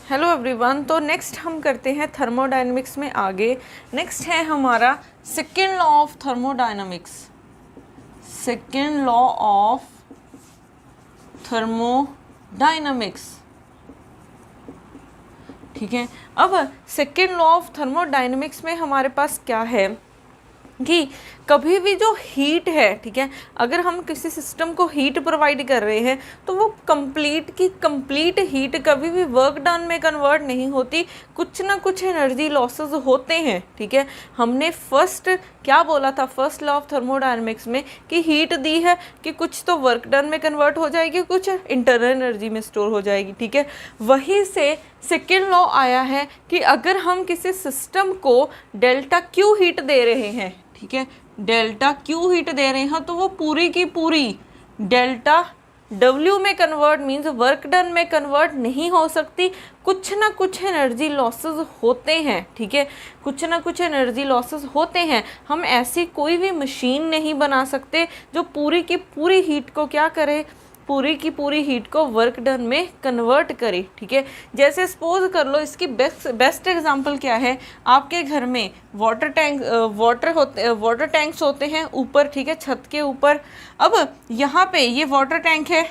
Hello everyone. तो next हम करते हैं थर्मोडायनेमिक्स में आगे। नेक्स्ट है हमारा second law of thermodynamics, second law of thermodynamics. ठीक है, अब सेकेंड लॉ ऑफ थर्मोडायनेमिक्स में हमारे पास क्या है कि कभी भी जो हीट है, ठीक है, अगर हम किसी सिस्टम को हीट प्रोवाइड कर रहे हैं तो वो कंप्लीट की कंप्लीट हीट कभी भी वर्क डन में कन्वर्ट नहीं होती, कुछ ना कुछ एनर्जी लॉसेस होते हैं। ठीक है, हमने फर्स्ट क्या बोला था, फर्स्ट लॉ ऑफ थर्मोडायनेमिक्स में कि हीट दी है कि कुछ तो वर्क डन में कन्वर्ट हो जाएगी, कुछ इंटरनल एनर्जी में स्टोर हो जाएगी। ठीक है, वहीं से सेकेंड लॉ आया है कि अगर हम किसी सिस्टम को डेल्टा क्यू हीट दे रहे हैं, ठीक है, डेल्टा क्यू हीट दे रहे हैं, तो वो पूरी की पूरी डेल्टा डब्ल्यू में कन्वर्ट मीन्स वर्क डन में कन्वर्ट नहीं हो सकती, कुछ ना कुछ एनर्जी लॉसेस होते हैं। ठीक है, कुछ ना कुछ एनर्जी लॉसेस होते हैं। हम ऐसी कोई भी मशीन नहीं बना सकते जो पूरी की पूरी हीट को क्या करे, पूरी की पूरी हीट को वर्क डन में कन्वर्ट करे। ठीक है, जैसे सपोज कर लो, इसकी बेस्ट एग्जांपल क्या है, आपके घर में वाटर टैंक्स होते हैं ऊपर, ठीक है, छत के ऊपर। अब यहाँ पे ये वाटर टैंक है,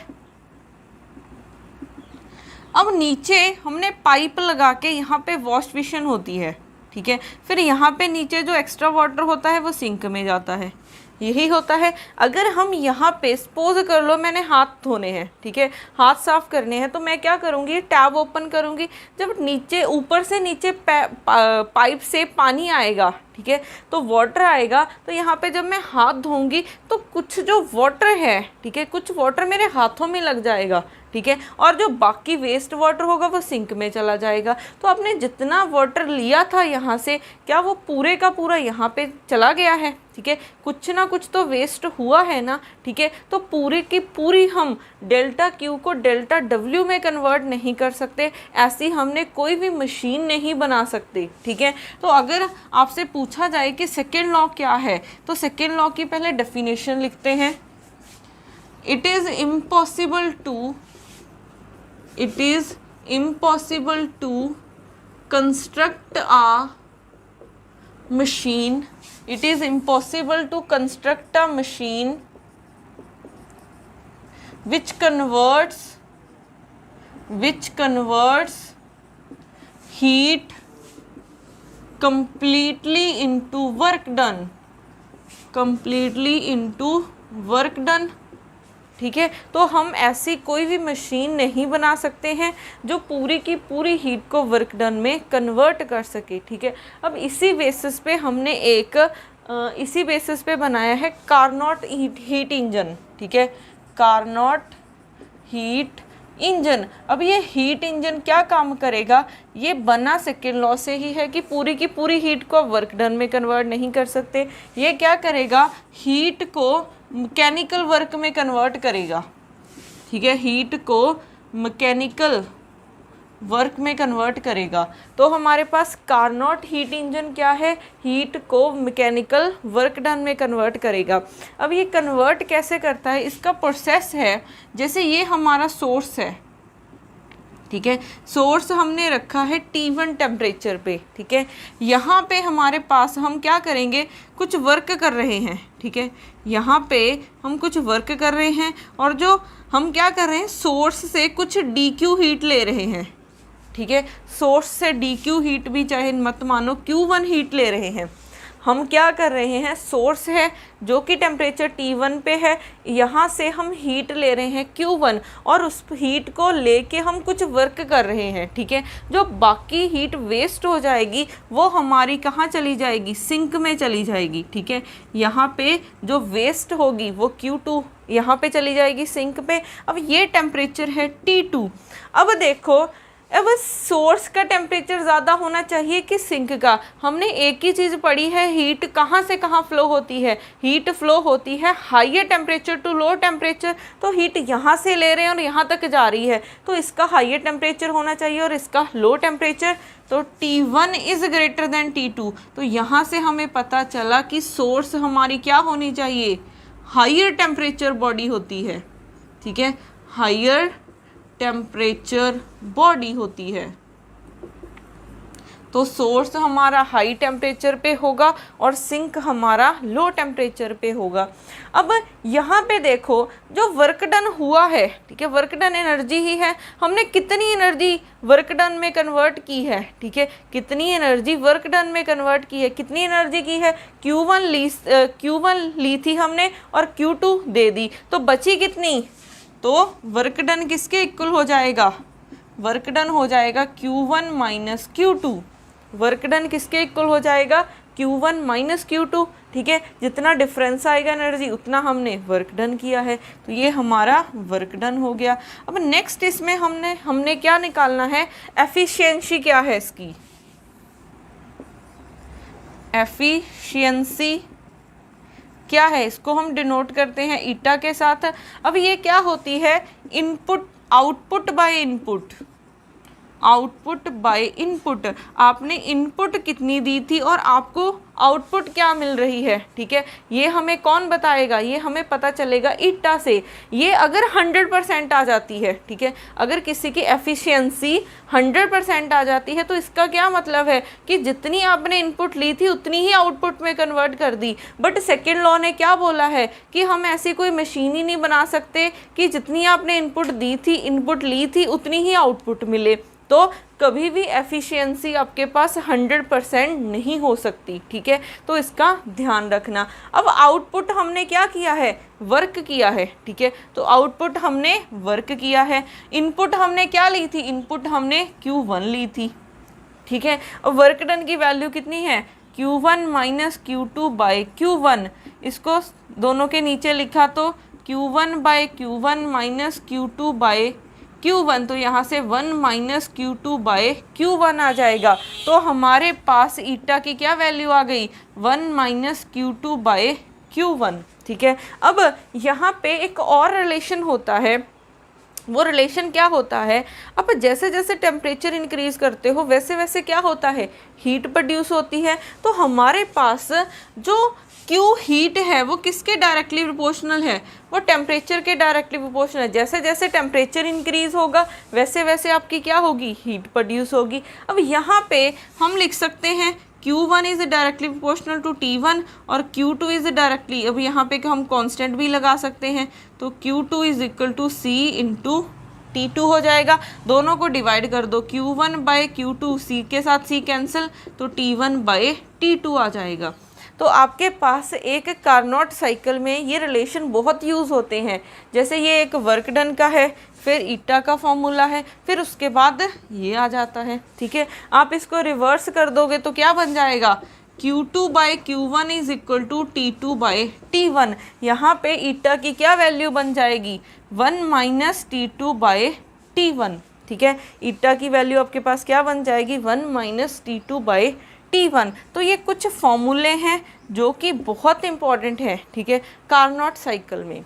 अब नीचे हमने पाइप लगा के यहाँ पे वॉश बेसिन होती है। ठीक है, फिर यहाँ पे नीचे जो एक्स्ट्रा वाटर होता है वो सिंक में जाता है, यही होता है। अगर हम यहाँ पे सपोज कर लो मैंने हाथ धोने हैं, ठीक है, हाथ साफ करने हैं, तो मैं क्या करूँगी, टैब ओपन करूँगी। जब नीचे ऊपर से नीचे पाइप से पानी आएगा, ठीक है, तो वाटर आएगा, तो यहाँ पे जब मैं हाथ धोऊंगी तो कुछ जो वाटर है, ठीक है, कुछ वाटर मेरे हाथों में लग जाएगा। ठीक है, और जो बाकी वेस्ट वाटर होगा वो सिंक में चला जाएगा। तो आपने जितना वाटर लिया था यहाँ से, क्या वो पूरे का पूरा यहाँ पे चला गया है? ठीक है, कुछ ना कुछ तो वेस्ट हुआ है ना। ठीक है, तो पूरी की पूरी हम डेल्टा क्यू को डेल्टा डब्ल्यू में कन्वर्ट नहीं कर सकते, ऐसी हमने कोई भी मशीन नहीं बना सकते। ठीक है, तो अगर आपसे पूछा जाए कि सेकेंड लॉ क्या है, तो सेकेंड लॉ की पहले डेफिनेशन लिखते हैं। It is impossible to construct a machine. It is impossible to construct a machine which converts heat completely into work done. ठीक है, तो हम ऐसी कोई भी मशीन नहीं बना सकते हैं जो पूरी की पूरी हीट को वर्क डन में कन्वर्ट कर सके। ठीक है, अब इसी बेसिस पे बनाया है कार्नोट हीट इंजन। ठीक है, कार्नोट हीट इंजन। अब ये हीट इंजन क्या काम करेगा, ये बना सेकेंड लॉ से ही है कि पूरी की पूरी हीट को वर्क डन में कन्वर्ट नहीं कर सकते। ये क्या करेगा, हीट को मैकेनिकल वर्क में कन्वर्ट करेगा। ठीक है, हीट को मैकेनिकल वर्क में कन्वर्ट करेगा। तो हमारे पास कार्नोट हीट इंजन क्या है, हीट को मैकेनिकल वर्क डन में कन्वर्ट करेगा। अब ये कन्वर्ट कैसे करता है, इसका प्रोसेस है, जैसे ये हमारा सोर्स है, ठीक है, सोर्स हमने रखा है T1 टेम्परेचर पे। ठीक है, यहाँ पे हमारे पास हम क्या करेंगे, कुछ वर्क कर रहे हैं। ठीक है, यहाँ पे हम कुछ वर्क कर रहे हैं और जो हम क्या कर रहे हैं, सोर्स से कुछ DQ हीट ले रहे हैं। ठीक है, सोर्स से DQ हीट भी चाहे मत मानो, Q1 हीट ले रहे हैं। हम क्या कर रहे हैं, सोर्स है जो कि टेम्परेचर T1 पे है, यहाँ से हम हीट ले रहे हैं Q1 और उस हीट को लेके हम कुछ वर्क कर रहे हैं। ठीक है, जो बाकी हीट वेस्ट हो जाएगी वो हमारी कहाँ चली जाएगी, सिंक में चली जाएगी। ठीक है, यहाँ पे जो वेस्ट होगी वो Q2 यहाँ पे चली जाएगी सिंक पे। अब ये टेम्परेचर है T2। अब देखो, अब सोर्स का टेम्परेचर ज़्यादा होना चाहिए कि सिंक का। हमने एक ही चीज़ पढ़ी है, हीट कहाँ से कहाँ फ्लो होती है, हीट फ्लो होती है higher temperature to low temperature. तो हीट यहाँ से ले रहे हैं और यहाँ तक जा रही है, तो इसका हाइयर टेम्परेचर होना चाहिए और इसका लो टेम्परेचर। तो T1 is greater than T2। तो यहाँ से हमें पता चला कि सोर्स हमारी क्या होनी चाहिए, हाइयर टेम्परेचर बॉडी होती है। ठीक है, हाइयर टेम्परेचर बॉडी होती है। तो सोर्स हमारा हाई टेम्परेचर पे होगा और सिंक हमारा लो टेम्परेचर पे होगा। अब यहाँ पे देखो जो वर्क डन हुआ है, ठीक है, वर्क डन एनर्जी ही है, हमने कितनी एनर्जी वर्क डन में कन्वर्ट की है, ठीक है, कितनी एनर्जी वर्क डन में कन्वर्ट की है, कितनी एनर्जी की है, Q1 ली थी हमने और Q2 दे दी, तो बची कितनी, तो वर्क डन किसके इक्वल हो जाएगा, वर्क डन हो जाएगा Q1 minus Q2, work done किसके इक्वल हो जाएगा, Q1 माइनस Q2, ठीक है, जितना डिफरेंस आएगा एनर्जी उतना हमने वर्क डन किया है, तो ये हमारा वर्क डन हो गया। अब नेक्स्ट इसमें हमने क्या निकालना है, एफिशिएंसी क्या है इसकी, एफिशिएंसी क्या है, इसको हम डिनोट करते हैं ईटा के साथ। अब ये क्या होती है, input output by input, output by input, आपने इनपुट कितनी दी थी और आपको आउटपुट क्या मिल रही है, ठीक है, ये हमें कौन बताएगा, ये हमें पता चलेगा ईटा से। ये अगर 100% आ जाती है, ठीक है, अगर किसी की एफिशिएंसी 100% आ जाती है तो इसका क्या मतलब है कि जितनी आपने इनपुट ली थी उतनी ही आउटपुट में कन्वर्ट कर दी। बट सेकेंड लॉ ने क्या बोला है कि हम ऐसी कोई मशीन ही नहीं बना सकते कि जितनी आपने इनपुट दी थी, इनपुट ली थी, उतनी ही आउटपुट मिले, तो कभी भी एफिशिएंसी आपके पास 100% नहीं हो सकती, ठीक है, तो इसका ध्यान रखना। अब आउटपुट हमने क्या किया है, वर्क किया है, ठीक है, तो आउटपुट हमने वर्क किया है। इनपुट हमने क्या ली थी, इनपुट हमने Q1 ली थी, ठीक है, और वर्क डन की वैल्यू कितनी है, Q1 minus Q2 by Q1, इसको दोनों के नीचे लिखा तो Q1 bye Q1 minus Q2 by Q1, तो यहाँ से 1 माइनस Q2 बाय Q1 आ जाएगा, तो हमारे पास ईटा की क्या वैल्यू आ गई, 1 माइनस Q2 बाय Q1, ठीक है। अब यहाँ पे एक और रिलेशन होता है, वो रिलेशन क्या होता है, अब जैसे जैसे टेम्परेचर इंक्रीज करते हो वैसे वैसे क्या होता है, हीट प्रोड्यूस होती है, तो हमारे पास जो Q हीट है वो किसके डायरेक्टली प्रोपोर्शनल है, वो टेम्परेचर के डायरेक्टली प्रोपोर्शनल है। जैसे जैसे टेम्परेचर इंक्रीज होगा वैसे वैसे आपकी क्या होगी, हीट प्रोड्यूस होगी। अब यहाँ पे हम लिख सकते हैं Q1 is directly proportional to T1 और Q2 इज़ डायरेक्टली, अब यहाँ पे हम कांस्टेंट भी लगा सकते हैं, तो Q2 is equal to C into T2 हो जाएगा। दोनों को डिवाइड कर दो, Q1 बाय Q2, C के साथ C कैंसिल, तो T1 बाय T2 आ जाएगा। तो आपके पास एक कार्नोट साइकिल में ये रिलेशन बहुत यूज़ होते हैं, जैसे ये एक वर्क डन का है, फिर ईटा का फॉर्मूला है, फिर उसके बाद ये आ जाता है, ठीक है। आप इसको रिवर्स कर दोगे तो क्या बन जाएगा, Q2 by Q1 is equal to T2 by T1। यहाँ पे ईटा की क्या वैल्यू बन जाएगी, 1 माइनस T2 बाय T1, ठीक है। ईटा की वैल्यू आपके पास क्या बन जाएगी, 1 माइनस T2 बाय T1। तो ये कुछ फॉर्मूले हैं जो कि बहुत इंपॉर्टेंट है, ठीक है, कार्नोट साइकिल में।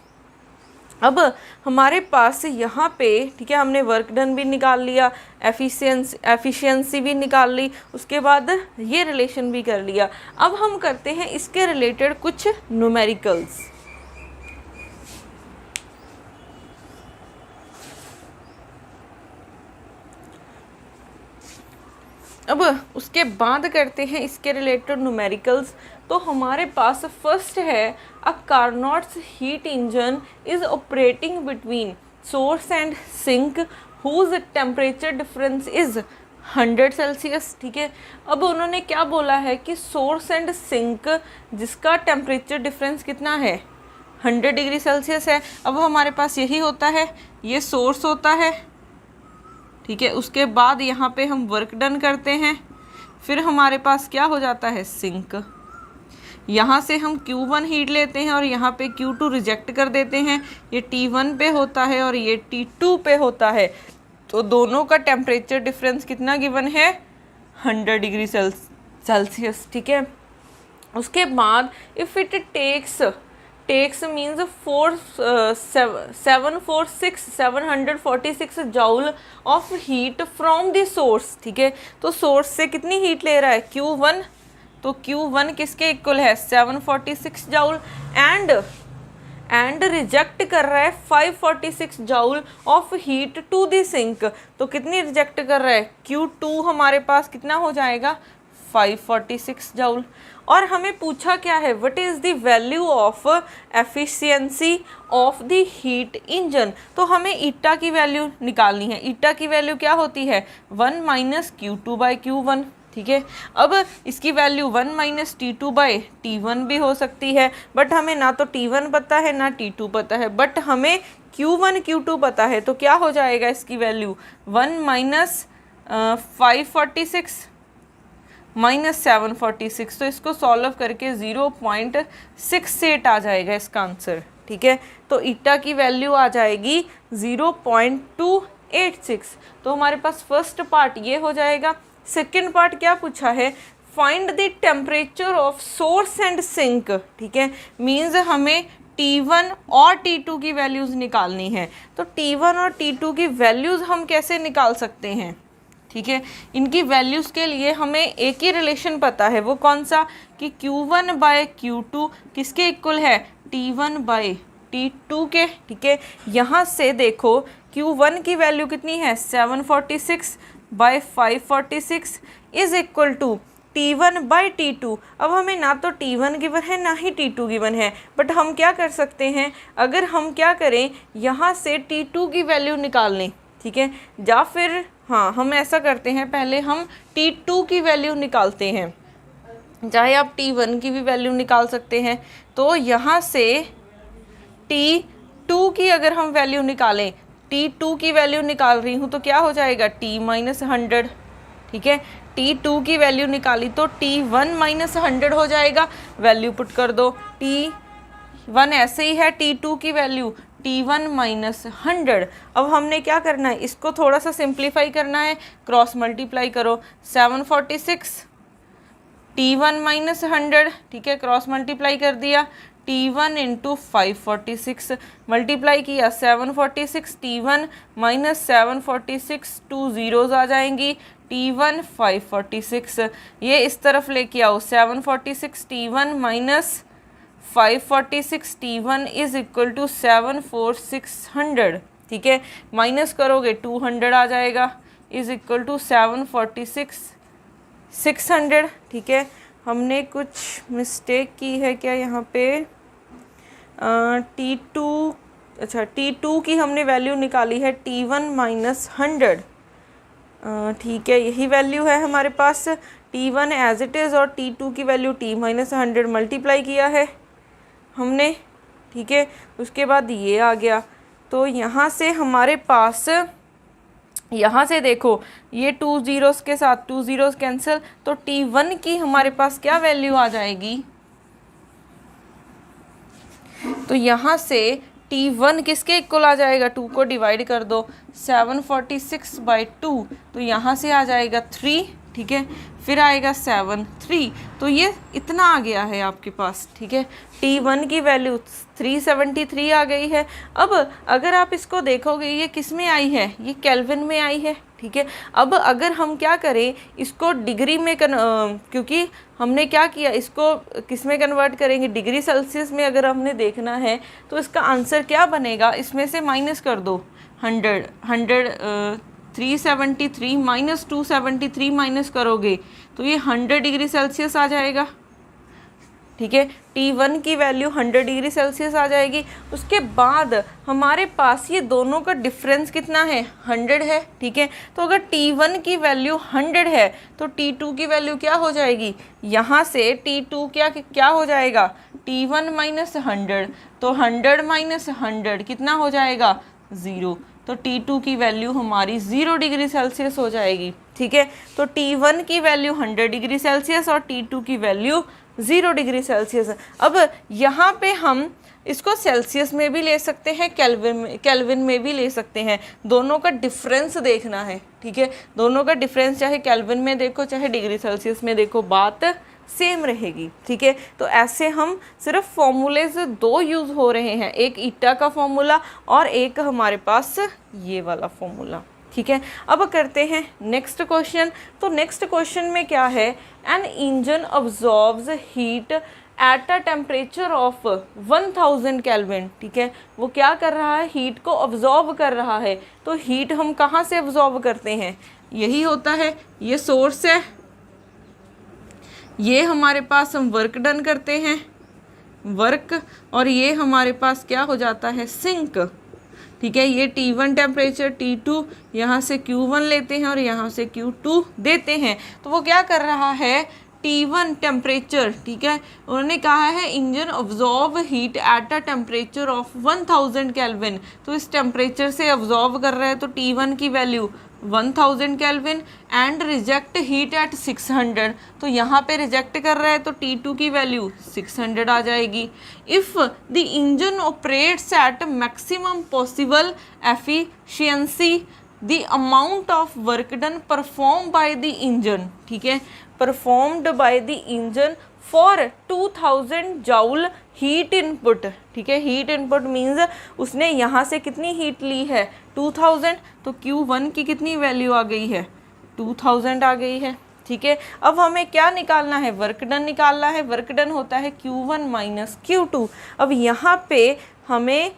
अब हमारे पास यहाँ पे, ठीक है, हमने वर्क डन भी निकाल लिया, एफिशिएंसी भी निकाल ली, उसके बाद ये रिलेशन भी कर लिया। अब हम करते हैं इसके रिलेटेड कुछ न्यूमेरिकल्स। अब उसके बाद करते हैं इसके रिलेटेड न्यूमेरिकल्स। तो हमारे पास फर्स्ट है, a Carnot's heat engine is operating between source and sink whose temperature difference is 100 Celsius, ठीक है। अब उन्होंने क्या बोला है कि सोर्स एंड सिंक जिसका टेम्परेचर डिफरेंस कितना है, 100 डिग्री सेल्सियस है। अब हमारे पास यही होता है, ये सोर्स होता है, ठीक है, उसके बाद यहाँ पे हम वर्क डन करते हैं, फिर हमारे पास क्या हो जाता है, सिंक। यहाँ से हम Q1 हीट लेते हैं और यहाँ पे Q2 रिजेक्ट कर देते हैं, ये T1 पे होता है और ये T2 पे होता है। तो दोनों का टेम्परेचर डिफरेंस कितना गिवन है, 100 डिग्री सेल्सियस, ठीक है। उसके बाद if it takes means 746 joule of heat from the source, ठीक है। तो सोर्स से कितनी हीट ले रहा है, Q1, तो Q1 किसके इक्वल है, 746 जूल, एंड रिजेक्ट कर रहा है 546 joule of heat to the sink. तो कितनी रिजेक्ट कर रहा है, Q2 हमारे पास कितना हो जाएगा 546 जूल। और हमें पूछा क्या है, what is the value of efficiency of the heat engine. तो हमें ईटा की वैल्यू निकालनी है। ईटा की वैल्यू क्या होती है 1 माइनस Q2/Q1, ठीक है। अब इसकी वैल्यू 1 माइनस T2/T1 भी हो सकती है, बट हमें ना तो T1 पता है ना T2 पता है, बट हमें Q1 Q2 पता है। तो क्या हो जाएगा इसकी वैल्यू 1 माइनस 546 माइनस 746। तो इसको सॉल्व करके 0.68 आ जाएगा इसका आंसर, ठीक है। तो ईटा की वैल्यू आ जाएगी 0.286। तो हमारे पास फर्स्ट पार्ट ये हो जाएगा। सेकेंड पार्ट क्या पूछा है, find the temperature of source and sink, ठीक है। मीन्स हमें T1 और T2 की वैल्यूज़ निकालनी है। तो T1 और T2 की वैल्यूज़ हम कैसे निकाल सकते हैं, ठीक है। इनकी वैल्यूज़ के लिए हमें एक ही रिलेशन पता है, वो कौन सा कि Q1/Q2 किसके इक्वल है T1/T2 के, ठीक है। यहाँ से देखो Q1 की वैल्यू कितनी है 746/546 इज इक्वल टू T1/T2। अब हमें ना तो T1 गिवन है ना ही T2 गिवन है, बट हम क्या कर सकते हैं, अगर हम क्या करें यहाँ से T2 की वैल्यू निकाल लें, ठीक है। या फिर हाँ हम ऐसा करते हैं, पहले हम T2 की वैल्यू निकालते हैं, चाहे आप T1 की भी वैल्यू निकाल सकते हैं। तो यहाँ से T2 की अगर हम वैल्यू निकालें, T2 की वैल्यू निकाल रही हूँ तो क्या हो जाएगा T-100, ठीक है। T2 की वैल्यू निकाली तो T1-100 हो जाएगा, वैल्यू पुट कर दो। T1 ऐसे ही है, T2 की वैल्यू T1-100। अब हमने क्या करना है, इसको थोड़ा सा सिंप्लीफाई करना है, क्रॉस मल्टीप्लाई करो 746 T1-100, ठीक है। क्रॉस मल्टीप्लाई कर दिया, T1 इंटू 546 मल्टीप्लाई किया 746 T1 माइनस 746 2 ज़ीरोज़ आ जाएंगी, T1 546। ये इस तरफ लेके आओ 746 T1 minus 546 T1 is equal to 74600, ठीक है। माइनस करोगे 200 आ जाएगा, इज इक्वल टू 746 600, ठीक है। हमने कुछ मिस्टेक की है क्या यहाँ पे, T2, अच्छा T2 की हमने वैल्यू निकाली है T1-100, ठीक है। यही वैल्यू है हमारे पास, T1 एज इट इज़ और T2 की वैल्यू T-100 मल्टीप्लाई किया है हमने, ठीक है। उसके बाद ये आ गया। तो यहाँ से हमारे पास, यहाँ से देखो ये 2 ज़ीरोज़ के साथ 2 ज़ीरोज़ कैंसिल, तो T1 की हमारे पास क्या वैल्यू आ जाएगी, तो यहाँ से T1 किसके इक्वल आ जाएगा, 2 को डिवाइड कर दो 746/2, तो यहाँ से आ जाएगा 3, ठीक है। फिर आएगा 7 3, तो ये इतना आ गया है आपके पास, ठीक है। T1 की वैल्यू 373 आ गई है। अब अगर आप इसको देखोगे ये किस में आई है, ये केल्विन में आई है, ठीक है। अब अगर हम क्या करें इसको डिग्री में क्योंकि हमने क्या किया, इसको किस में कन्वर्ट करेंगे, डिग्री सेल्सियस में अगर हमने देखना है तो इसका आंसर क्या बनेगा, इसमें से माइनस कर दो 373 माइनस 273 माइनस करोगे तो ये 100 डिग्री सेल्सियस आ जाएगा, ठीक है। T1 की वैल्यू 100 डिग्री सेल्सियस आ जाएगी। उसके बाद हमारे पास ये दोनों का डिफरेंस कितना है 100 है, ठीक है। तो अगर T1 की वैल्यू 100 है तो T2 की वैल्यू क्या हो जाएगी, यहाँ से T2 क्या हो जाएगा T1-100, तो 100-100 कितना हो जाएगा 0, तो T2 की वैल्यू हमारी 0 डिग्री सेल्सियस हो जाएगी, ठीक है। तो T1 की वैल्यू 100 डिग्री सेल्सियस और T2 की वैल्यू 0 डिग्री सेल्सियस। अब यहाँ पे हम इसको सेल्सियस में भी ले सकते हैं, केल्विन में भी ले सकते हैं, दोनों का डिफरेंस देखना है, ठीक है। दोनों का डिफरेंस चाहे केल्विन में देखो चाहे डिग्री सेल्सियस में देखो, बात सेम रहेगी, ठीक है। तो ऐसे हम सिर्फ फॉर्मूलेज 2 यूज़ हो रहे हैं, एक ईटा का फॉर्मूला और एक हमारे पास ये वाला फॉर्मूला, ठीक है। अब करते हैं नेक्स्ट क्वेश्चन। तो नेक्स्ट क्वेश्चन में क्या है, an engine absorbs heat at a temperature of 1000 kelvin, ठीक है, वो क्या कर रहा है, हीट को ऑब्जॉर्व कर रहा है। तो हीट हम कहाँ से ऑब्जॉर्व करते हैं, यही होता है, ये सोर्स है, ये हमारे पास हम वर्क डन करते हैं, वर्क, और ये हमारे पास क्या हो जाता है, सिंक, ठीक है। ये T1 टेम्परेचर, T2, यहाँ से Q1 लेते हैं और यहाँ से Q2 देते हैं। तो वो क्या कर रहा है, T1 टेम्परेचर, ठीक है, उन्होंने कहा है engine absorb heat at a temperature of 1000 kelvin. तो इस टेम्परेचर से ऑब्जॉर्व कर रहा है, तो T1 की value 1000 kelvin and reject heat at 600। तो यहाँ पे रिजेक्ट कर रहा है, तो T2 की वैल्यू 600 आ जाएगी। If the engine operates at maximum possible efficiency the amount of work done perform by the engine, ठीक है, performed by the engine for 2000 joule heat input, ठीक है। हीट इनपुट मीन्स उसने यहाँ से कितनी हीट ली है, 2000, तो Q1 की कितनी वैल्यू आ गई है, 2000 आ गई है, ठीक है। अब हमें क्या निकालना है, वर्क डन निकालना है। वर्क डन होता है Q1 माइनस Q2। अब यहाँ पे हमें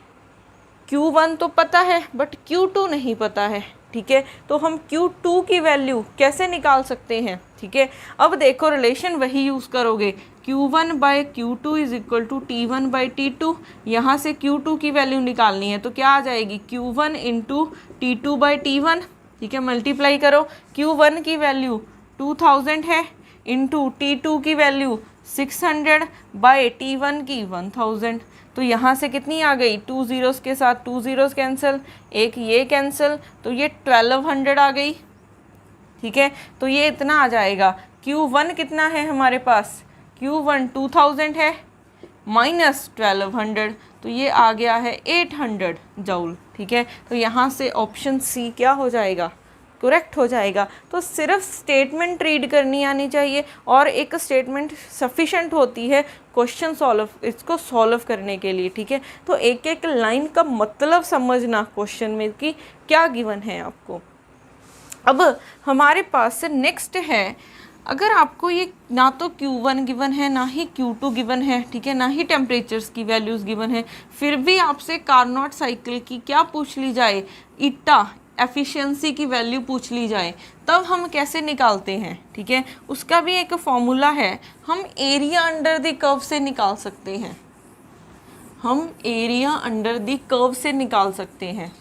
Q1 तो पता है बट Q2 नहीं पता है, ठीक है। तो हम Q2 की वैल्यू कैसे निकाल सकते हैं, ठीक है। अब देखो रिलेशन वही यूज़ करोगे, Q1 by Q2 is equal to T1 by T2। यहाँ से Q2 की वैल्यू निकालनी है, तो क्या आ जाएगी, Q1 into T2 by T1, ठीक है, मल्टीप्लाई करो। Q1 की वैल्यू 2000 है, इंटू T2 की वैल्यू 600 बाई T1 की 1000। तो यहाँ से कितनी आ गई, 2 ज़ीरोज़ के साथ 2 ज़ीरोज़ कैंसिल, एक ये कैंसिल, तो ये 1200 आ गई, ठीक है। तो ये इतना आ जाएगा। Q1 कितना है हमारे पास, Q1 2000 है माइनस 1200, तो ये आ गया है 800 जूल, ठीक है। तो यहाँ से ऑप्शन सी क्या हो जाएगा, करेक्ट हो जाएगा। तो सिर्फ स्टेटमेंट रीड करनी आनी चाहिए और एक स्टेटमेंट सफिशेंट होती है क्वेश्चन इसको सॉल्व करने के लिए, ठीक है। तो एक एक लाइन का मतलब समझना क्वेश्चन में कि क्या गिवन है आपको। अब हमारे पास से नेक्स्ट है, अगर आपको ये ना तो Q1 गिवन है ना ही Q2 गिवन है, ठीक है, ना ही टेम्परेचर्स की वैल्यूज़ गिवन है, फिर भी आपसे कार्नोट साइकिल की क्या पूछ ली जाए, ईटा एफिशिएंसी की वैल्यू पूछ ली जाए, तब हम कैसे निकालते हैं, ठीक है। उसका भी एक फॉर्मूला है, हम एरिया अंडर द कर्व से निकाल सकते हैं, हम एरिया अंडर द कर्व से निकाल सकते हैं।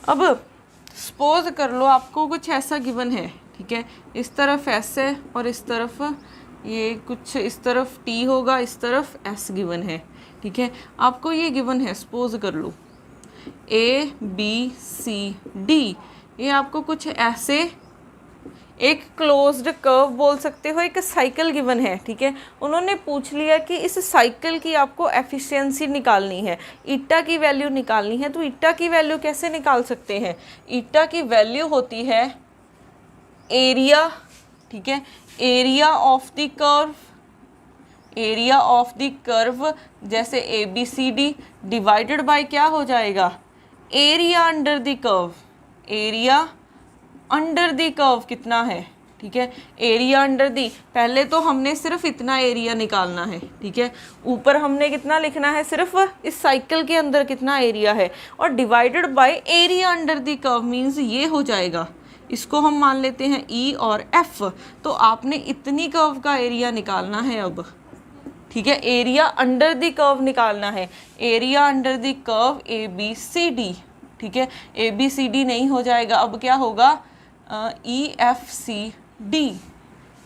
अब सपोज कर लो आपको कुछ ऐसा गिवन है, ठीक है, इस तरफ S है और इस तरफ ये कुछ, इस तरफ T होगा, इस तरफ S गिवन है, ठीक है। आपको ये गिवन है, सपोज कर लो A B C D, ये आपको कुछ ऐसे एक क्लोज्ड कर्व बोल सकते हो, एक साइकिल गिवन है, ठीक है। उन्होंने पूछ लिया कि इस साइकिल की आपको एफिशिएंसी निकालनी है, ईटा की वैल्यू निकालनी है। तो ईटा की वैल्यू कैसे निकाल सकते हैं, ईटा की वैल्यू होती है एरिया, ठीक है, area of the curve, area of the curve जैसे ABCD डिवाइडेड बाय क्या हो जाएगा, area under the curve, area under the curve कितना है, ठीक है, एरिया अंडर दी, पहले तो हमने सिर्फ इतना एरिया निकालना है, ठीक है, ऊपर हमने कितना लिखना है, सिर्फ इस साइकिल के अंदर कितना एरिया है, और divided by area under the curve means ये हो जाएगा, इसको हम मान लेते हैं E और F। तो आपने इतनी कर्व का एरिया निकालना है अब, ठीक है, एरिया अंडर दी कर्व निकालना है, area under the curve ABCD, ठीक है, ABCD नहीं हो जाएगा, अब क्या होगा EFCD,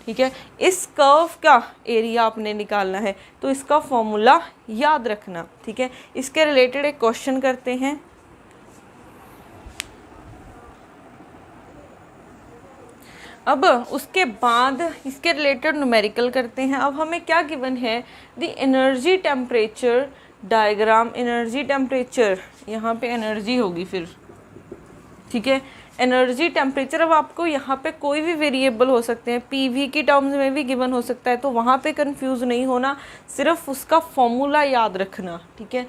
ठीक है। इस कर्व का एरिया आपने निकालना है, तो इसका फॉर्मूला याद रखना, ठीक है। इसके रिलेटेड एक क्वेश्चन करते हैं। अब उसके बाद इसके रिलेटेड न्यूमेरिकल करते हैं। अब हमें क्या गिवन है, the energy temperature diagram energy temperature, यहाँ पे एनर्जी होगी फिर, ठीक है, एनर्जी टेम्परेचर। अब आपको यहाँ पे कोई भी वेरिएबल हो सकते हैं, पीवी की टर्म्स में भी गिवन हो सकता है, तो वहाँ पे कंफ्यूज नहीं होना, सिर्फ उसका फॉर्मूला याद रखना, ठीक है।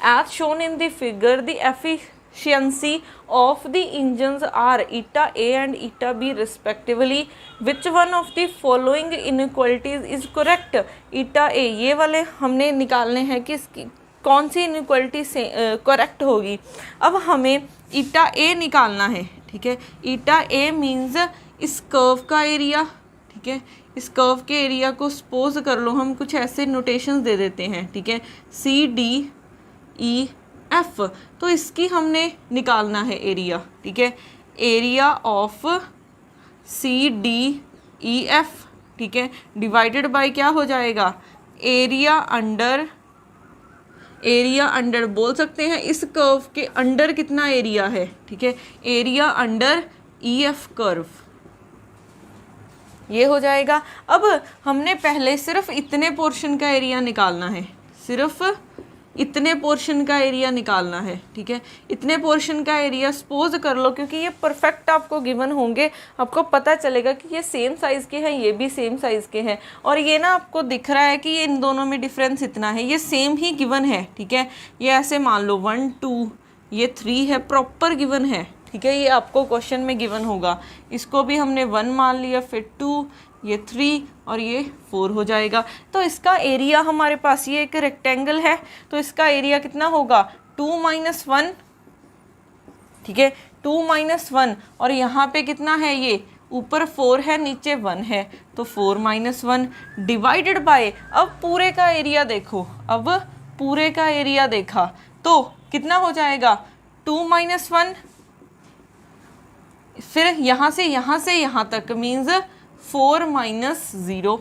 As shown in the figure the efficiency of the engines are eta A and eta B respectively, which one of the following inequalities is correct. Eta A, ये वाले हमने निकालने हैं कि इसकी कौन सी इनइक्वालिटी से करेक्ट होगी। अब हमें ईटा ए निकालना है, ठीक है। ईटा ए मीन्स इस कर्व का एरिया, ठीक है। इस कर्व के एरिया को सपोज कर लो हम कुछ ऐसे नोटेशंस दे देते हैं, ठीक है, सी डी ई एफ, तो इसकी हमने निकालना है एरिया, ठीक है। Area of C D E F, ठीक है, डिवाइडेड बाय क्या हो जाएगा, एरिया अंडर बोल सकते हैं इस कर्व के अंडर कितना एरिया है, ठीक है, area under E F curve, ये हो जाएगा। अब हमने पहले सिर्फ इतने पोर्शन का एरिया निकालना है, सिर्फ इतने पोर्शन का एरिया निकालना है, ठीक है। इतने पोर्शन का एरिया सपोज कर लो, क्योंकि ये परफेक्ट आपको गिवन होंगे, आपको पता चलेगा कि ये सेम साइज़ के हैं, ये भी सेम साइज़ के हैं, और ये ना आपको दिख रहा है कि ये इन दोनों में डिफरेंस इतना है, ये सेम ही गिवन है, ठीक है। ये ऐसे मान लो 1 2 ये 3 है, प्रॉपर गिवन है, ठीक है, ये आपको क्वेश्चन में गिवन होगा। इसको भी हमने 1 मान लिया, फिर 2, ये 3 और ये 4 हो जाएगा। तो इसका एरिया हमारे पास, ये एक रेक्टेंगल है, तो इसका एरिया कितना होगा 2 - 1, ठीक है, 2 - 1, और यहाँ पे कितना है, ये ऊपर 4 है नीचे 1 है, तो 4 - 1 डिवाइडेड बाय, अब पूरे का एरिया देखो, अब पूरे का एरिया देखा तो कितना हो जाएगा 2 - 1, फिर यहाँ से यहाँ तक मीन्स 4 - 0,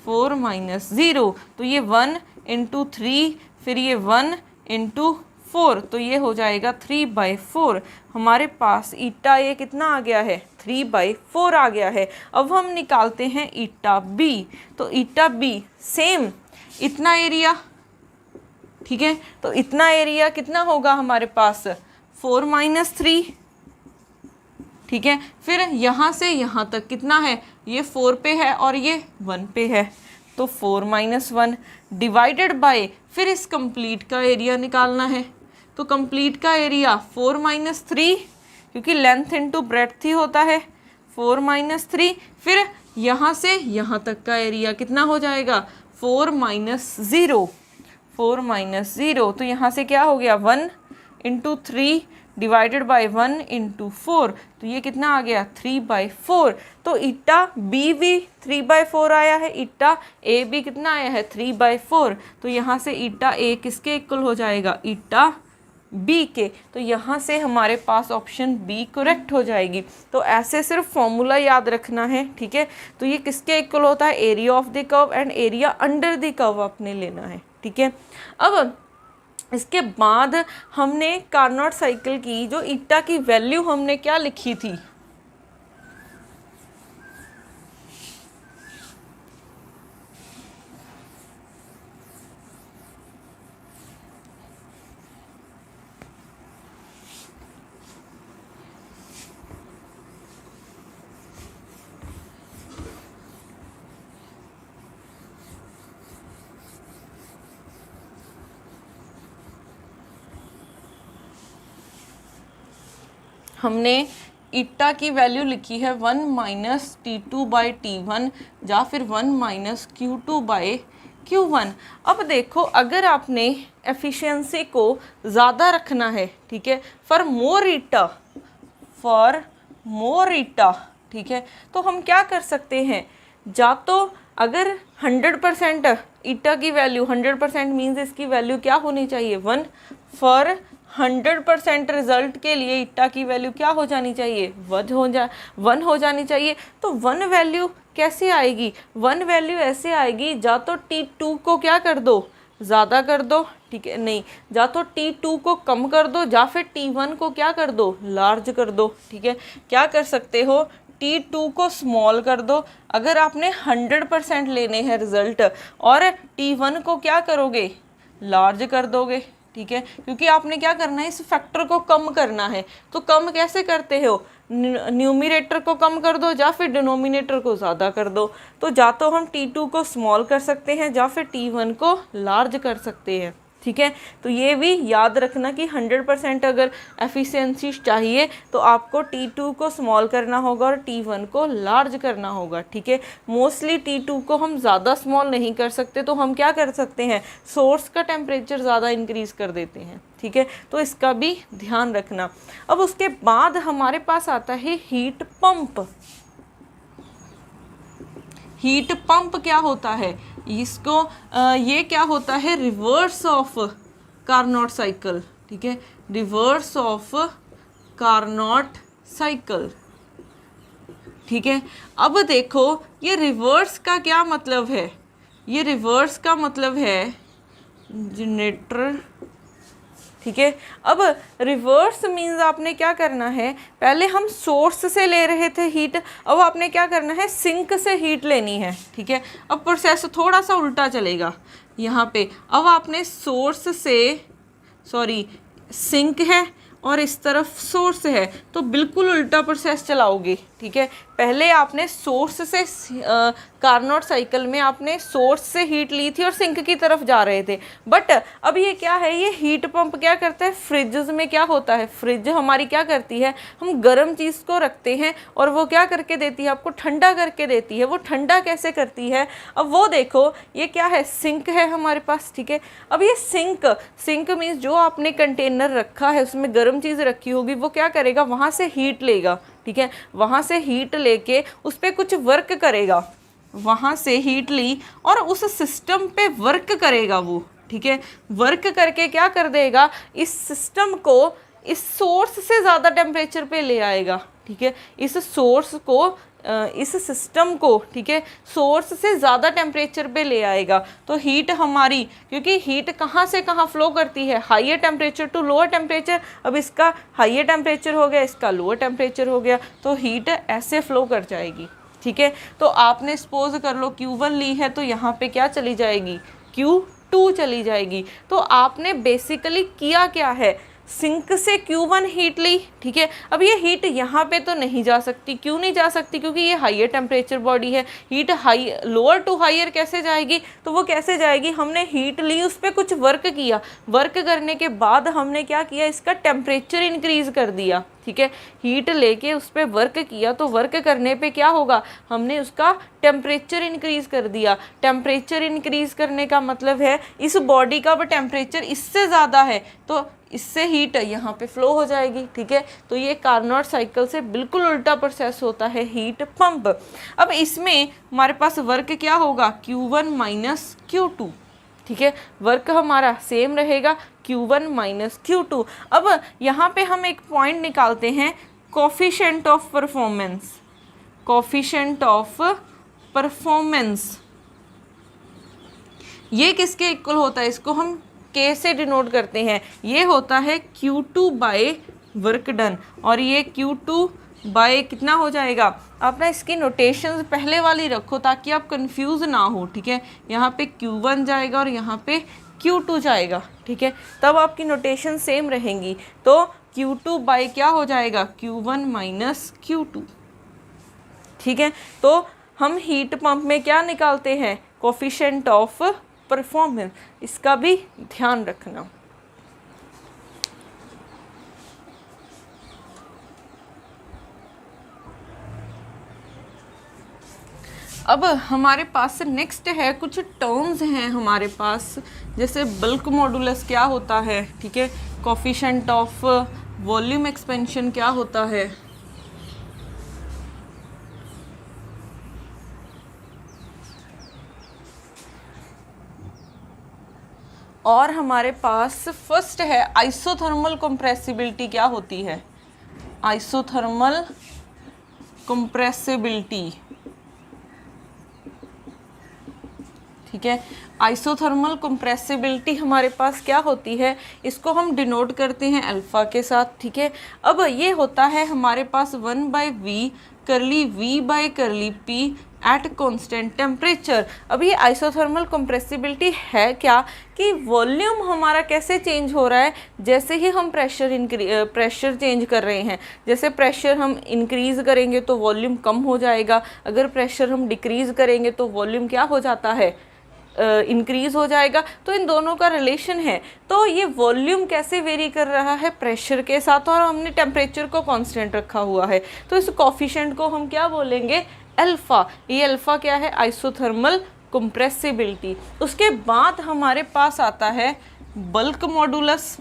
4 - 0, तो ये 1 × 3, फिर ये 1 × 4, तो ये हो जाएगा 3/4। हमारे पास ईटा ये कितना आ गया है, 3/4 आ गया है। अब हम निकालते हैं ईटा बी, तो ईटा बी सेम इतना एरिया, ठीक है, तो इतना एरिया कितना होगा हमारे पास 4 - 3, ठीक है। फिर यहाँ से यहाँ तक कितना है, ये 4 पे है और ये 1 पे है, तो 4 - 1 डिवाइडेड बाय, फिर इस कंप्लीट का एरिया निकालना है, तो कंप्लीट का एरिया 4 - 3, क्योंकि लेंथ इनटू ब्रेड्थ ही होता है, 4 - 3, फिर यहाँ से यहाँ तक का एरिया कितना हो जाएगा 4 - 0, 4 - 0, तो यहाँ से क्या हो गया 1 × 3 डिवाइडेड बाय 1 × 4, तो ये कितना आ गया 3/4। तो ईटा बी भी 3/4 आया है, ईटा ए भी कितना आया है 3/4, तो यहाँ से ईटा ए किसके इक्वल हो जाएगा, ईटा बी के, तो यहाँ से हमारे पास ऑप्शन बी करेक्ट हो जाएगी। तो ऐसे सिर्फ फॉर्मूला याद रखना है, ठीक है। तो ये किसके इक्वल होता है, area of the curve and area under the curve आपने लेना है, ठीक है। अब इसके बाद हमने कार्नोट साइकिल की जो ईटा की वैल्यू हमने क्या लिखी थी, हमने ईटा की वैल्यू लिखी है 1 - T2/T1 या फिर 1 - Q2/Q1। अब देखो, अगर आपने एफिशिएंसी को ज़्यादा रखना है, ठीक है, फॉर मोर ईटा, ठीक है, तो हम क्या कर सकते हैं, या तो अगर 100% ईटा की वैल्यू 100% मीन्स इसकी वैल्यू क्या होनी चाहिए 1, फॉर 100% रिजल्ट के लिए ईटा की वैल्यू क्या हो जानी चाहिए 1 हो जानी चाहिए। तो 1 वैल्यू कैसे आएगी, 1 वैल्यू ऐसे आएगी, या तो T2 को क्या कर दो ज़्यादा कर दो, ठीक है, नहीं, या तो T2 को कम कर दो या फिर T1 को क्या कर दो लार्ज कर दो, ठीक है। क्या कर सकते हो, T2 को स्मॉल कर दो अगर आपने 100% लेने हैं रिजल्ट, और T1 को क्या करोगे लार्ज कर दोगे, ठीक है, क्योंकि आपने क्या करना है, इस फैक्टर को कम करना है। तो कम कैसे करते हो, न्यूमिनेटर को कम कर दो या फिर डिनोमिनेटर को ज़्यादा कर दो। तो या तो हम T2 को स्मॉल कर सकते हैं या फिर T1 को लार्ज कर सकते हैं, ठीक है। तो ये भी याद रखना कि 100% अगर एफिशिएंसी चाहिए तो आपको T2 को स्मॉल करना होगा और T1 को लार्ज करना होगा, ठीक है। मोस्टली T2 को हम ज़्यादा स्मॉल नहीं कर सकते, तो हम क्या कर सकते हैं, सोर्स का टेम्परेचर ज़्यादा इंक्रीज़ कर देते हैं, ठीक है। तो इसका भी ध्यान रखना। अब उसके बाद हमारे पास आता है हीट पंप। हीट पंप क्या होता है, इसको ये क्या होता है, रिवर्स ऑफ कार्नोट साइकिल, ठीक है, रिवर्स ऑफ कार्नोट साइकिल, ठीक है। अब देखो ये रिवर्स का क्या मतलब है, ये रिवर्स का मतलब है जनरेटर, ठीक है। अब रिवर्स मीन्स आपने क्या करना है, पहले हम सोर्स से ले रहे थे हीट, अब आपने क्या करना है, सिंक से हीट लेनी है, ठीक है। अब प्रोसेस थोड़ा सा उल्टा चलेगा यहाँ पे। अब आपने सोर्स से, सॉरी सिंक है और इस तरफ सोर्स है, तो बिल्कुल उल्टा प्रोसेस चलाओगे, ठीक है। पहले आपने सोर्स से कार्नोट साइकिल में आपने सोर्स से हीट ली थी और सिंक की तरफ जा रहे थे, बट अब ये क्या है, ये हीट पंप क्या करता है, फ्रिज में क्या होता है, फ्रिज हमारी क्या करती है, हम गर्म चीज़ को रखते हैं और वो क्या करके देती है, आपको ठंडा करके देती है। वो ठंडा कैसे करती है, अब वो देखो, ये क्या है, सिंक है हमारे पास, ठीक है। अब ये सिंक मीन्स जो आपने कंटेनर रखा है उसमें गर्म चीज़ रखी होगी, वो क्या करेगा, वहाँ से हीट लेगा, ठीक है। वहाँ से हीट लेके उस पर कुछ वर्क करेगा, वहाँ से हीट ली और उस सिस्टम पे वर्क करेगा वो, ठीक है। वर्क करके क्या कर देगा, इस सिस्टम को इस सोर्स से ज़्यादा टेम्परेचर पे ले आएगा, ठीक है। इस सोर्स को, इस सिस्टम को, ठीक है, सोर्स से ज़्यादा टेम्परेचर पे ले आएगा। तो हीट हमारी, क्योंकि हीट कहाँ से कहाँ फ्लो करती है, higher temperature to lower temperature. अब इसका हाइयर टेम्परेचर हो गया, इसका लोअर टेम्परेचर हो गया, तो हीट ऐसे फ्लो कर जाएगी, ठीक है। तो आपने सपोज कर लो Q1 ली है, तो यहाँ पे क्या चली जाएगी, Q2 चली जाएगी। तो आपने बेसिकली किया क्या है, सिंक से Q1 हीट ली, ठीक है। अब ये हीट यहाँ पे तो नहीं जा सकती, क्यों नहीं जा सकती, क्योंकि ये हाइयर टेम्परेचर बॉडी है। Heat high, lower to higher कैसे जाएगी, तो वो कैसे जाएगी, हमने हीट ली, उस पर कुछ वर्क किया, वर्क करने के बाद हमने क्या किया, इसका टेम्परेचर इंक्रीज कर दिया, ठीक है। हीट लेके उस पर वर्क किया, तो वर्क करने पे क्या होगा, हमने उसका टेम्परेचर इंक्रीज कर दिया। टेम्परेचर इंक्रीज करने का मतलब है इस बॉडी का टेम्परेचर इससे ज़्यादा है, तो इससे हीट यहाँ पे फ्लो हो जाएगी, ठीक है। तो ये कार्नोट साइकिल से बिल्कुल उल्टा प्रोसेस होता है हीट पंप। अब इसमें हमारे पास वर्क क्या होगा, Q1 माइनस Q2, ठीक है। वर्क हमारा सेम रहेगा, Q1 माइनस Q2। अब यहाँ पे हम एक पॉइंट निकालते हैं, coefficient of performance, coefficient of performance ये किसके इक्वल होता है, इसको हम K से डिनोट करते हैं। ये होता है Q2 बाय वर्क डन, और ये Q2 बाय कितना हो जाएगा, आप ना इसकी नोटेशंस पहले वाली रखो ताकि आप कंफ्यूज ना हो, ठीक है। यहाँ पे Q1 जाएगा और यहाँ पे Q2 जाएगा, ठीक है, तब आपकी नोटेशन सेम रहेंगी। तो Q2 बाय क्या हो जाएगा, Q1 माइनस Q2, ठीक है। तो हम हीट पंप में क्या निकालते हैं, कोफिशिएंट ऑफ परफॉर्मेंस, इसका भी ध्यान रखना। अब हमारे पास नेक्स्ट है, कुछ टर्म्स हैं हमारे पास, जैसे बल्क मॉडुलस क्या होता है, ठीक है, कोफिशिएंट ऑफ वॉल्यूम एक्सपेंशन क्या होता है, और हमारे पास फर्स्ट है आइसोथर्मल कंप्रेसिबिलिटी क्या होती है, आइसोथर्मल कंप्रेसिबिलिटी, ठीक है। आइसोथर्मल कंप्रेसिबिलिटी हमारे पास क्या होती है, इसको हम डिनोट करते हैं अल्फा के साथ, ठीक है। अब ये होता है हमारे पास 1/v करली v बाय करली p एट कांस्टेंट टेम्परेचर। अब ये आइसोथर्मल कंप्रेसिबिलिटी है क्या कि वॉल्यूम हमारा कैसे चेंज हो रहा है जैसे ही हम प्रेशर चेंज कर रहे हैं। जैसे प्रेशर हम इंक्रीज़ करेंगे तो वॉल्यूम कम हो जाएगा, अगर प्रेशर हम डिक्रीज़ करेंगे तो वॉल्यूम क्या हो जाता है, इंक्रीज़ हो जाएगा। तो इन दोनों का रिलेशन है। तो ये वॉल्यूम कैसे वेरी कर रहा है प्रेशर के साथ, और हमने टेम्परेचर को कांस्टेंट रखा हुआ है, तो इस कोफिशिएंट को हम क्या बोलेंगे, अल्फ़ा। ये अल्फ़ा क्या है, आइसोथर्मल कंप्रेसिबिलिटी। उसके बाद हमारे पास आता है बल्क मॉडुलस,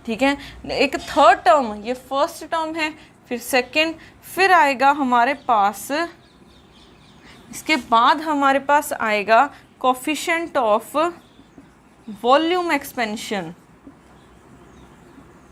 ठीक है। एक थर्ड टर्म, ये फर्स्ट टर्म है, फिर सेकंड, फिर आएगा हमारे पास, इसके बाद हमारे पास आएगा कोफिशिएंट ऑफ वॉल्यूम एक्सपेंशन,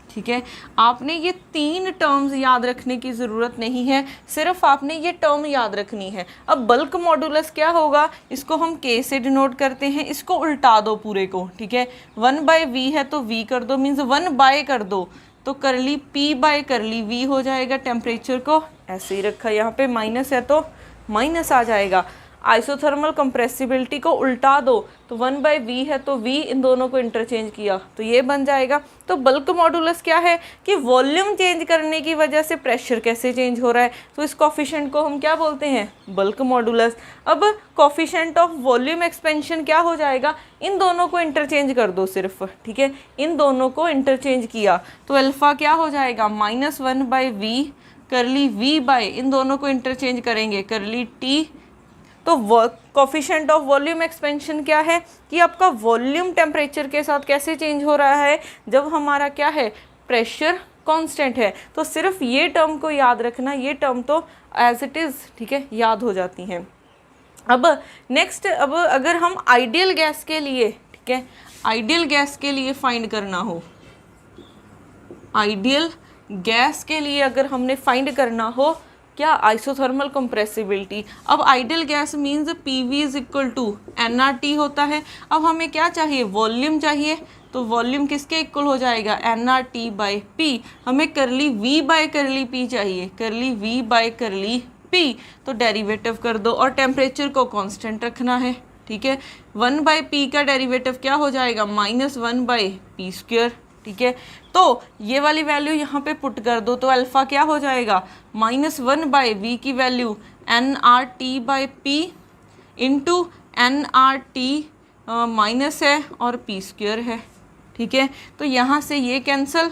ठीक है। आपने ये 3 टर्म्स याद रखने की ज़रूरत नहीं है, सिर्फ आपने ये टर्म याद रखनी है। अब बल्क मॉडुलस क्या होगा, इसको हम K से डिनोट करते हैं, इसको उल्टा दो पूरे को, ठीक है। 1/V है तो V कर दो, मीन्स 1 कर दो तो करली P/करली V हो जाएगा। टेम्परेचर को ऐसे ही रखा, यहाँ पे माइनस है तो माइनस आ जाएगा। आइसोथर्मल कंप्रेसिबिलिटी को उल्टा दो तो 1/V है तो V, इन दोनों को इंटरचेंज किया तो ये बन जाएगा। तो बल्क मॉडुलस क्या है कि वॉल्यूम चेंज करने की वजह से प्रेशर कैसे चेंज हो रहा है, तो इस कोफिशिएंट को हम क्या बोलते हैं, बल्क मॉडुलस। अब कोफिशिएंट ऑफ वॉल्यूम एक्सपेंशन क्या हो जाएगा, इन दोनों को इंटरचेंज कर दो सिर्फ, ठीक है। इन दोनों को इंटरचेंज किया तो अल्फ़ा क्या हो जाएगा, -1/V करली V/, इन दोनों को इंटरचेंज करेंगे करली T। तो कोफिशिएंट ऑफ वॉल्यूम एक्सपेंशन क्या है कि आपका वॉल्यूम टेम्परेचर के साथ कैसे चेंज हो रहा है जब हमारा क्या है, प्रेशर कांस्टेंट है। तो सिर्फ ये टर्म को याद रखना, ये टर्म तो एज इट इज़, ठीक है, याद हो जाती हैं। अब नेक्स्ट, अब अगर हम आइडियल गैस के लिए, ठीक है, आइडियल गैस के लिए फाइंड करना हो, आइडियल गैस के लिए अगर हमने फाइंड करना हो क्या, आइसोथर्मल कंप्रेसिबिलिटी। अब ideal gas means PV = nRT होता है। अब हमें क्या चाहिए, वॉल्यूम चाहिए, तो वॉल्यूम किसके इक्वल हो जाएगा, nRT/P। हमें करली V/करली P चाहिए, करली V/करली P, तो डेरिवेटिव कर दो और टेम्परेचर को कांस्टेंट रखना है, ठीक है। 1/P का डेरिवेटिव क्या हो जाएगा, -1/P², ठीक है। तो ये वाली वैल्यू यहाँ पे पुट कर दो तो अल्फ़ा क्या हो जाएगा, -1/V की value nRT/P into nRT minus है और P² है, ठीक है। तो यहाँ से ये कैंसिल,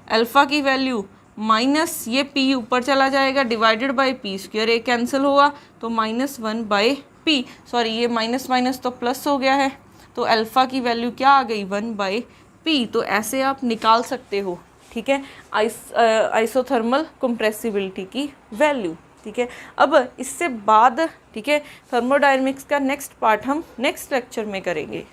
अल्फ़ा की वैल्यू माइनस ये P ऊपर चला जाएगा डिवाइडेड बाई P², एक कैंसिल हुआ तो -1/P, सॉरी ये माइनस माइनस तो प्लस हो गया है, तो अल्फ़ा की वैल्यू क्या आ गई, 1/P। तो ऐसे आप निकाल सकते हो, ठीक है, आइसोथर्मल कंप्रेसिबिलिटी की वैल्यू, ठीक है। अब इससे बाद, ठीक है, थर्मोडायनेमिक्स का नेक्स्ट पार्ट हम नेक्स्ट लेक्चर में करेंगे।